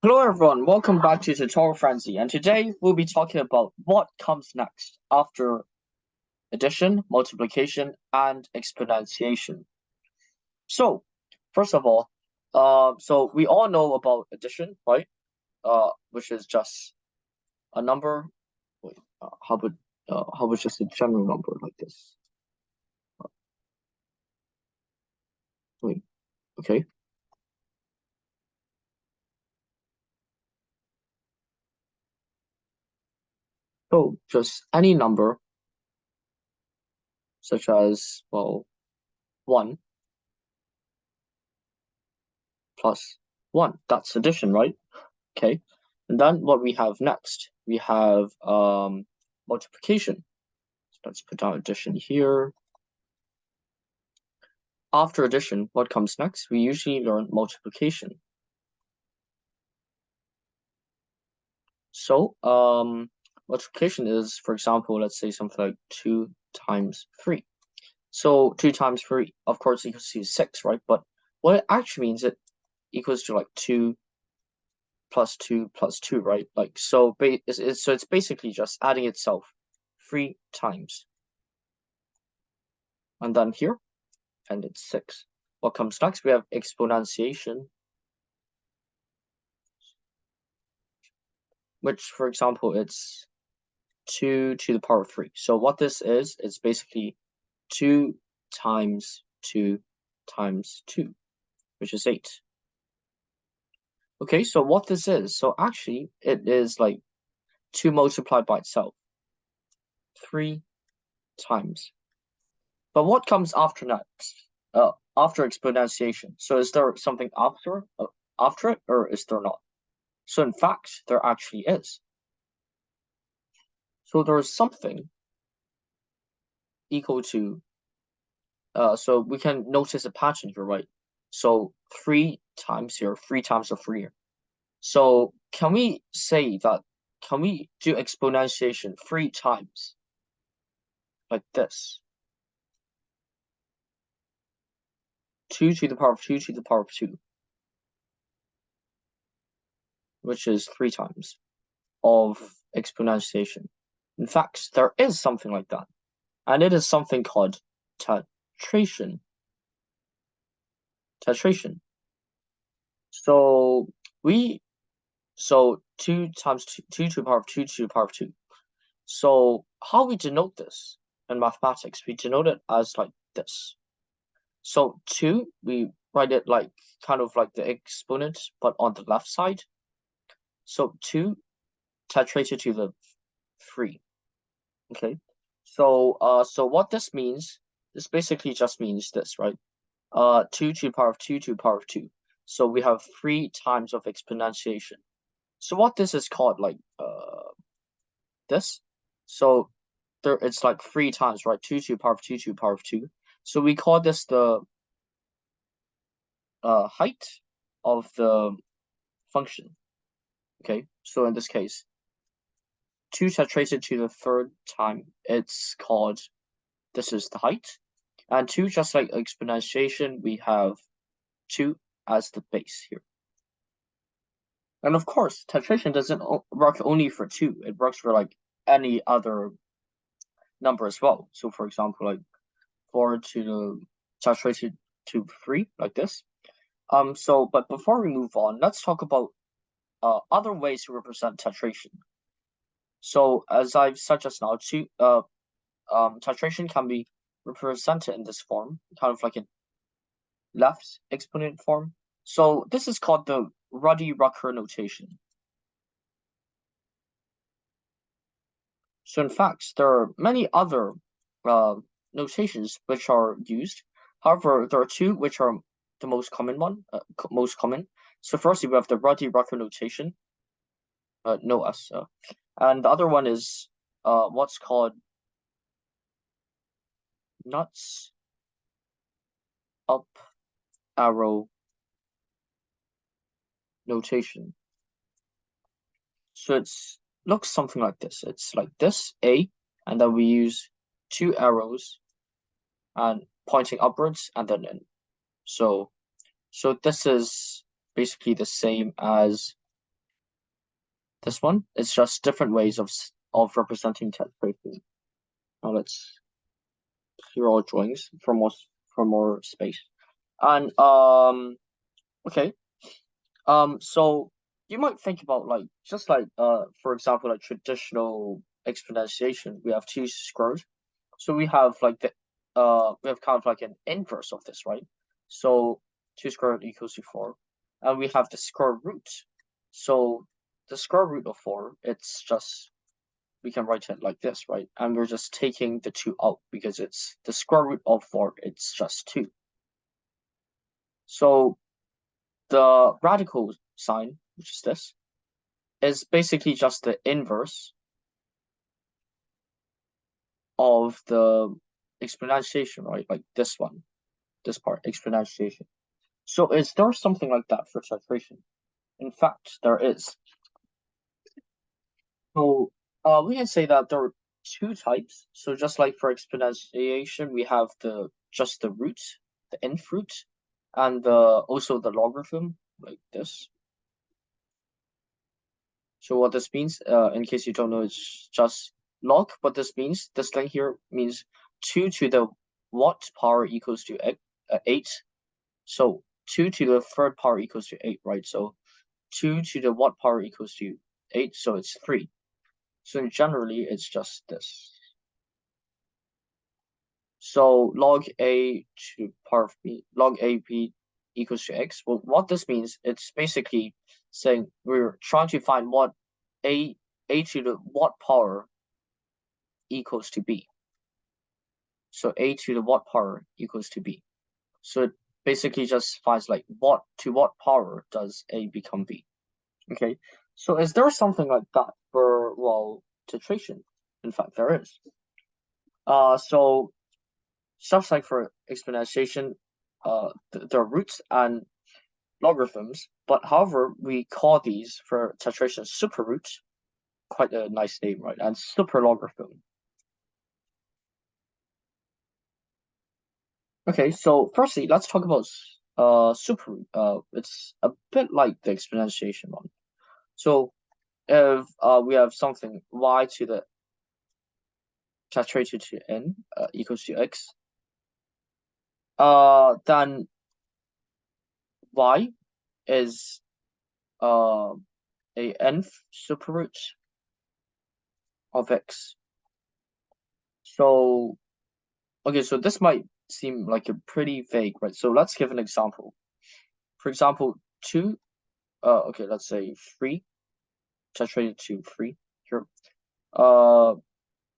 Hello everyone, welcome back to Tutorial Frenzy, and today we'll be talking about what comes next after addition, multiplication, and exponentiation. So, first of all, so we all know about addition, right? Which is just a number. Wait, how about just a general number like this? Wait, okay. So just any number such as 1 plus 1. That's addition, right? Okay. And then what we have next, we have multiplication. So let's put down addition here. After addition, what comes next? We usually learn multiplication. So multiplication is, for example, let's say something like 2 times 3. So 2 times 3, of course, equals to 6, right? But what it actually means, it equals to like 2 plus 2 plus 2, right? Like so, so it's basically just adding itself 3 times. And then here, and it's 6. What comes next? We have exponentiation, which, for example, it's 2 to the power of 3. So what this is, it's basically 2 times 2 times 2, which is 8. Okay, so what this is, so actually it is like 2 multiplied by itself, 3 times. But what comes after that? After exponentiation. So is there something after it, or is there not? So in fact, there actually is. So there is something equal to, so we can notice a pattern here, right? So 3 times here, 3 times of 3 here. So can we say that, can we do exponentiation 3 times like this? 2 to the power of 2 to the power of 2, which is 3 times of exponentiation. In fact, there is something like that, and it is something called tetration. Tetration. So we so 2 times 2 to the power of 2 to the power of 2. So how we denote this in mathematics, we denote it as like this. So 2, we write it like kind of like the exponent, but on the left side. So 2 tetrated to the 3. Okay. So what this means, this basically just means this, right? 2 to the power of 2 to the power of 2. So we have 3 times of exponentiation. So what this is called, like this. So there, it's like 3 times, right? 2 to the power of 2 to the power of 2. So we call this the height of the function. Okay, so in this case, 2 tetrated to the third time, it's called, this is the height. And 2, just like exponentiation, we have 2 as the base here. And of course, tetration doesn't work only for 2. It works for like any other number as well. So for example, like 4 to the tetrated to 3, like this. But before we move on, let's talk about other ways to represent tetration. So as I've said just now, tetration can be represented in this form, kind of like in left exponent form. So this is called the Ruddy-Rucker notation. So in fact, there are many other notations which are used. However, there are two which are the most common most common. So firstly, we have the Ruddy-Rucker notation, no S, and the other one is what's called nuts up arrow notation. So it's looks something like this. It's like this, A, and then we use 2 arrows and pointing upwards and then in. So this is basically the same as this one. It's just different ways of representing tetration. Now let's clear all drawings for more space. And okay. So you might think about like just like for example like traditional exponentiation, we have two square root. So we have like we have kind of like an inverse of this, right? So 2 square root equals to 4. And we have the square root. So the square root of 4, it's just we can write it like this, right? And we're just taking the 2 out because it's the square root of 4, it's just 2. So the radical sign, which is this, is basically just the inverse of the exponentiation, right? Like this one, this part, exponentiation. So is there something like that for tetration? In fact, there is. So we can say that there are two types. So just like for exponentiation, we have just the root, the nth root, and also the logarithm, like this. So what this means, in case you don't know, it's just log. What this means, this thing here means 2 to the what power equals to 8. So 2 to the third power equals to 8, right? So 2 to the what power equals to 8, so it's 3. So generally, it's just this. So log a to power of b, log ab equals to x. Well, what this means, it's basically saying we're trying to find what a to the what power equals to b. So a to the what power equals to b. So it basically just finds like what power does a become b. Okay. So is there something like that for tetration? In fact, there is. So stuff like for exponentiation, there are roots and logarithms, but however, we call these for tetration super roots, quite a nice name, right? And super logarithm. Okay, so firstly, let's talk about super root. It's a bit like the exponentiation one. So if we have something y to the tetrated to n equals to x, then y is a nth superroot of x. So okay, so this might seem like a pretty vague, right? So let's give an example. For example, 2, okay, let's say 3 tetrated to 3 here.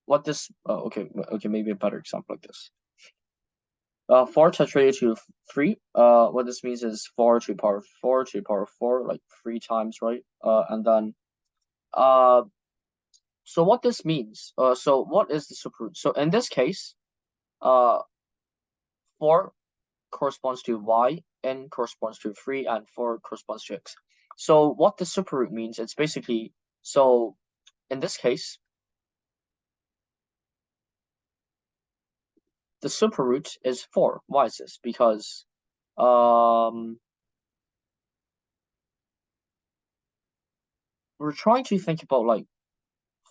What this okay, maybe a better example like this. 4 tetrated to 3, what this means is 4 to the power 4 to the power 4, like 3 times, right? And then so what this means, so what is the superroot? So in this case, 4 corresponds to y, n corresponds to 3, and 4 corresponds to x. So what the superroot means, it's basically, so in this case, the superroot is 4. Why is this? Because we're trying to think about like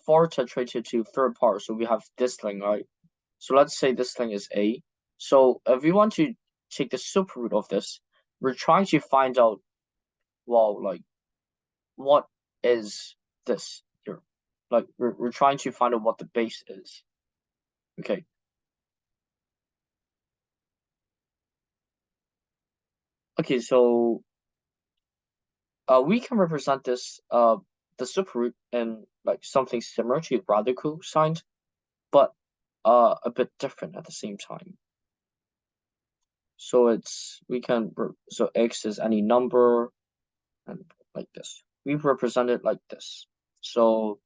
4 tetrated to third power. So we have this thing, right? So let's say this thing is a. So if we want to take the superroot of this, we're trying to find out, like what is this here? Like we're trying to find out what the base is. Okay. Okay, so we can represent this the superroot in like something similar to radical signs, but a bit different at the same time. So so x is any number and like this. We represent it like this. So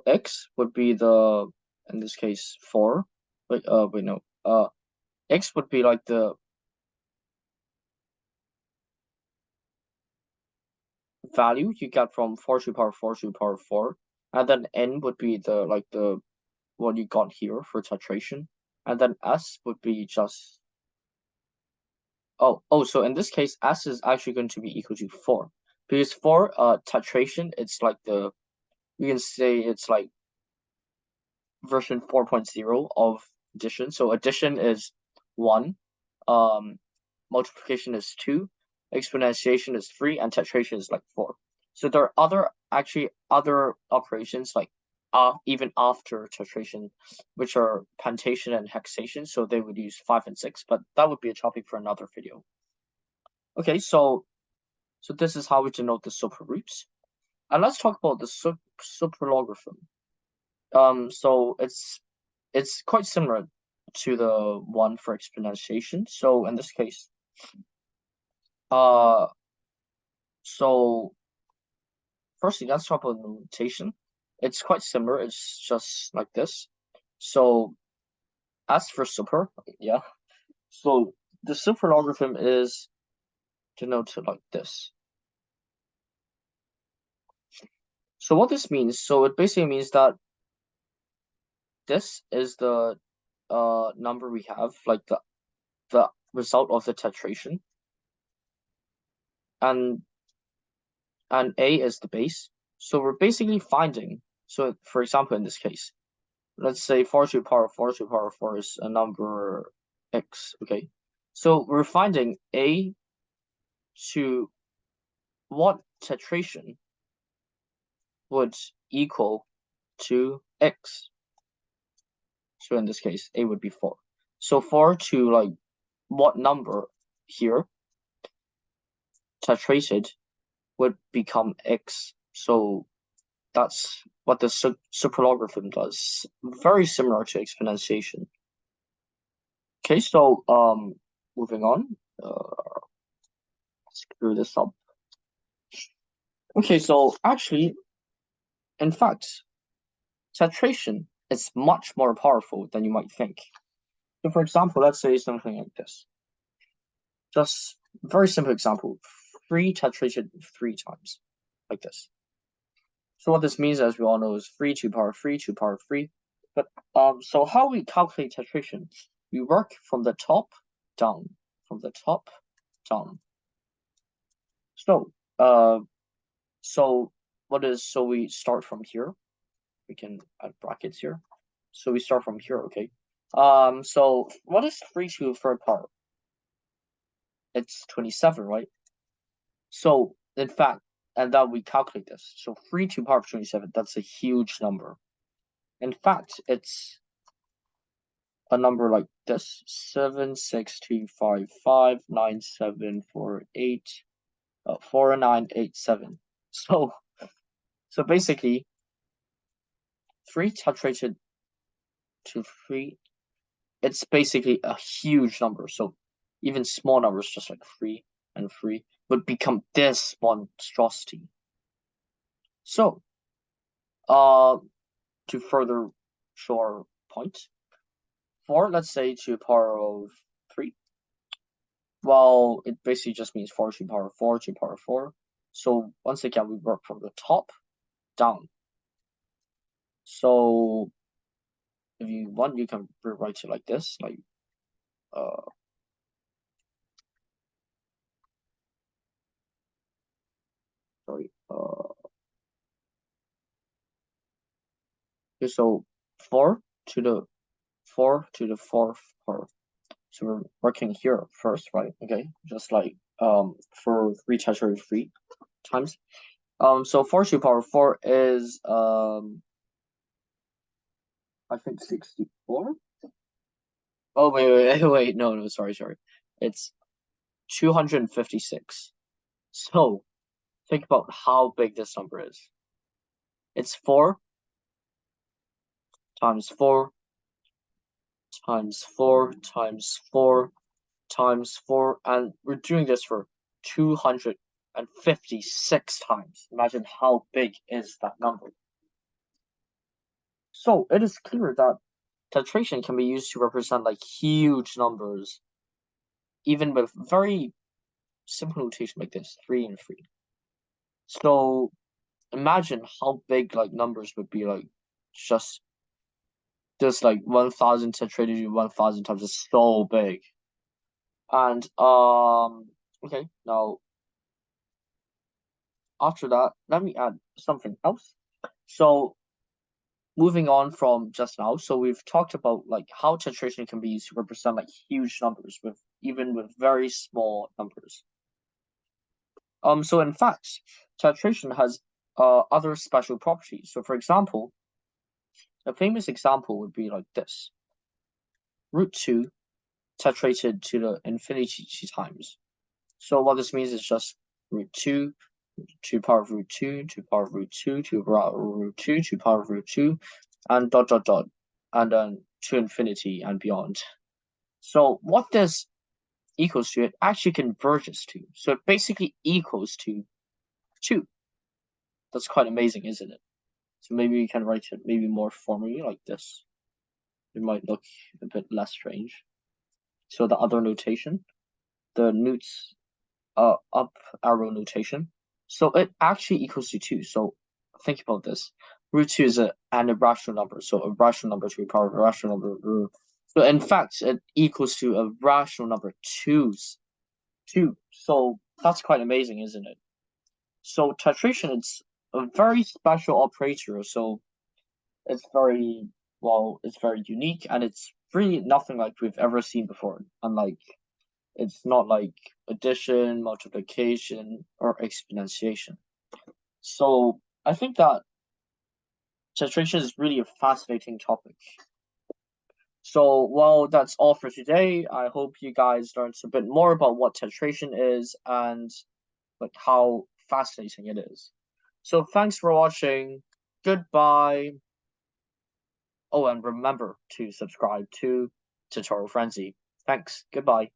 x would be in this case 4. Wait no. X would be like the value you get from 4 to the power 4 to the power 4, and then n would be the what you got here for tetration, and then s would be just So in this case, S is actually going to be equal to 4. Because for tetration, it's like we can say it's like version 4.0 of addition. So addition is 1, multiplication is 2, exponentiation is 3, and tetration is like 4. So there are other operations like even after tetration, which are pentation and hexation. So they would use 5 and 6, but that would be a topic for another video. Okay, so this is how we denote the super roots. And let's talk about the super-logarithm. So it's quite similar to the one for exponentiation. So in this case, so firstly, let's talk about notation. It's quite similar. It's just like this. So as for super, yeah. So the super-logarithm is denoted like this. So what this means, so it basically means that this is the number we have, like the result of the tetration, and A is the base. So we're basically finding, so for example, in this case, let's say 4 to the power of 4 to the power of 4 is a number x, okay? So we're finding A to what tetration would equal to x. So in this case, A would be 4. So 4 to like what number here tetrated would become x. So that's what the super-logarithm does. Very similar to exponentiation. Okay, so moving on. Screw this up. Okay, so actually, in fact, tetration is much more powerful than you might think. So for example, let's say something like this. Just very simple example. 3 tetrated 3 times, like this. So what this means, as we all know, is 3 to the power of 3 to the power of 3. But so how we calculate tetration? We work from the top down, from the top down. So so we start from here. We can add brackets here. So we start from here, okay? So what is 3 to the third power? It's 27, right? So in fact, and then we calculate this. So 3 to the power of 27, that's a huge number. In fact, it's a number like this: 7625597484987. So basically, 3 tetrated to 3, it's basically a huge number. So even small numbers, just like 3 and 3, would become this monstrosity. So, to further show our point, 4, let's say, to the power of 3. Well, it basically just means 4 to the power of 4 to the power of 4. So once again, we work from the top down. So if you want, you can rewrite it like this, like sorry, okay, so 4 to the 4th power. So we're working here first, right? Okay, just like for 3 tetrated 3 times. So 4 to the power of 4 is I think 64. Oh wait, no, sorry. It's 256. So think about how big this number is. It's 4 times 4 times 4 times 4 times 4, and we're doing this for 256 times. Imagine how big is that number. So it is clear that tetration can be used to represent like huge numbers, even with very simple notation like this, 3 and 3. So imagine how big like numbers would be, like just like 1000 tetrated to 1000 times is so big. And okay, now after that, let me add something else. So moving on from just now, so we've talked about like how tetration can be used to represent like huge numbers with even with very small numbers. So in fact, tetration has other special properties. So for example, a famous example would be like this: root two tetrated to the infinity times. So what this means is just root two, to power of root two, to power of root two, to power of root two, to power of root two, and dot dot dot, and then to infinity and beyond. So what this equals to, it actually converges to. So it basically equals to 2. That's quite amazing, isn't it? So maybe we can write it maybe more formally like this. It might look a bit less strange. So the other notation, the newts up arrow notation. So it actually equals to 2. So think about this. Root 2 is an irrational number. So a rational number to the power of a rational number. So in fact, it equals to a rational number 2. So that's quite amazing, isn't it? So tetration, it's a very special operator. So it's very, well, it's very unique, and it's really nothing like we've ever seen before. Unlike, it's not like addition, multiplication, or exponentiation. So I think that tetration is really a fascinating topic. So, well, that's all for today. I hope you guys learned a bit more about what tetration is and like how fascinating it is. So thanks for watching. Goodbye. Oh, and remember to subscribe to Tutorial Frenzy. Thanks. Goodbye.